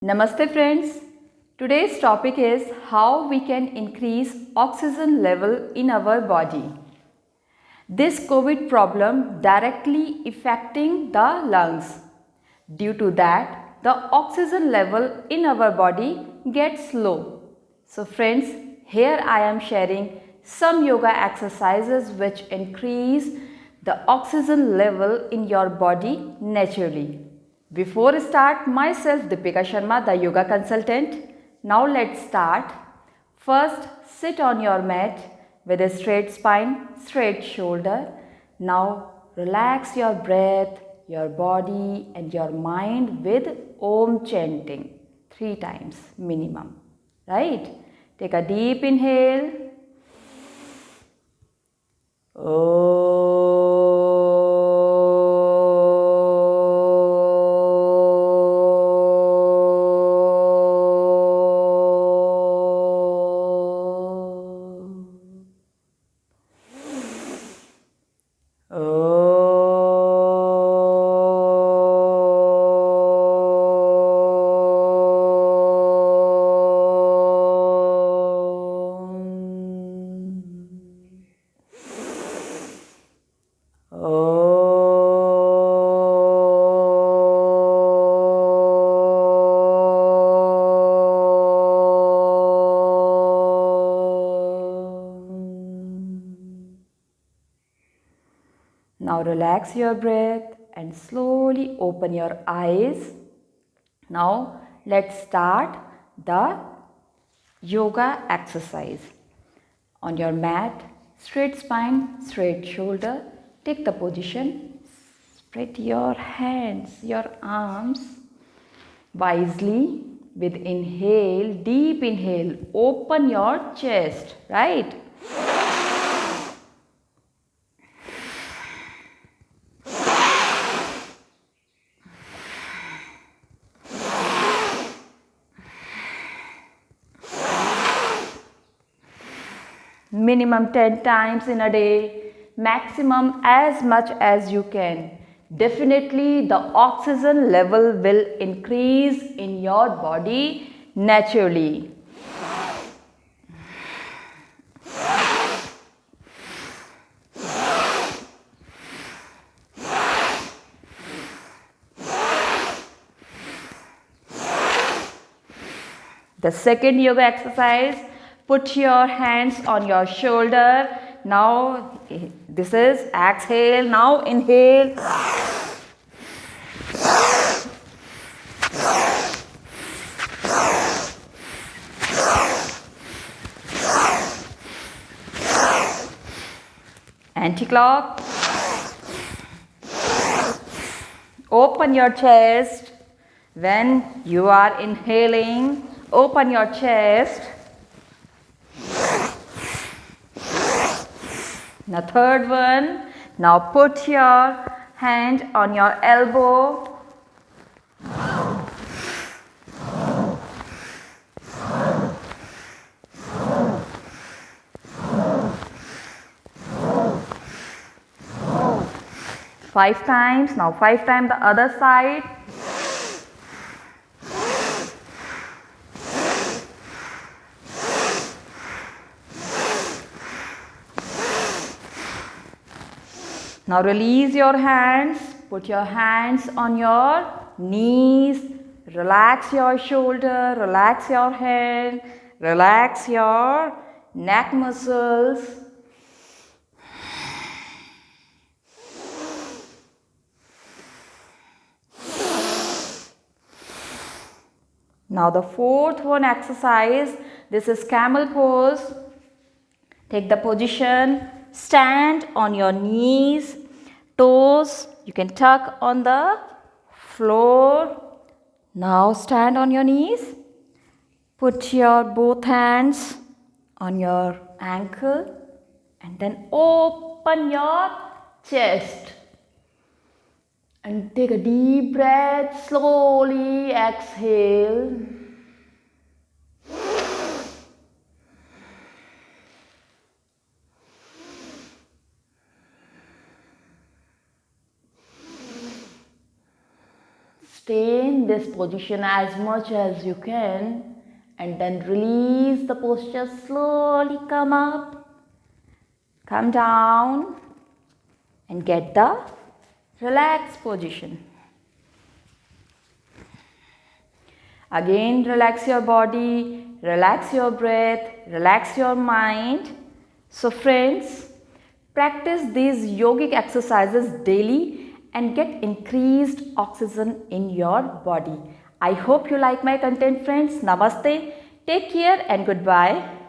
Namaste friends. Today's topic is how we can increase oxygen level in our body. This COVID problem directly affecting the lungs. Due to that, the oxygen level in our body gets low. So friends, here I am sharing some yoga exercises which increase the oxygen level in your body naturally. Before start, myself Deepika Sharma, the yoga consultant. Now let's start. First, sit on your mat with a straight spine, straight shoulder. Now relax your breath, your body and your mind with Om chanting 3 times minimum. Right? Take a deep inhale. Now relax your breath and slowly open your eyes. Now let's start the yoga exercise. On your mat, straight spine, straight shoulder. Take the position. Spread your hands, your arms wisely. With inhale, deep inhale, open your chest, right? Minimum 10 times in a day, maximum as much as you can. Definitely the oxygen level will increase in your body naturally. The second yoga exercise, put your hands on your shoulder. Now this is exhale, now inhale. Anti-clock. Open your chest. When you are inhaling, open your chest. Now third one. Now put your hand on your elbow. Five times. Now 5 times the other side. Now release your hands. Put your hands on your knees. Relax your shoulder. Relax your hand. Relax your neck muscles. Now the fourth one exercise, this is camel pose. Take the position, stand on your knees, toes you can tuck on the floor. Now stand on your knees, put your both hands on your ankle and then open your chest. And take a deep breath, slowly exhale. Stay in this position as much as you can and then release the posture. Slowly come up, come down and get the relaxed position. Again, relax your body, relax your breath, relax your mind. So friends, practice these yogic exercises daily and get increased oxygen in your body. I hope you like my content, friends. Namaste, take care and goodbye.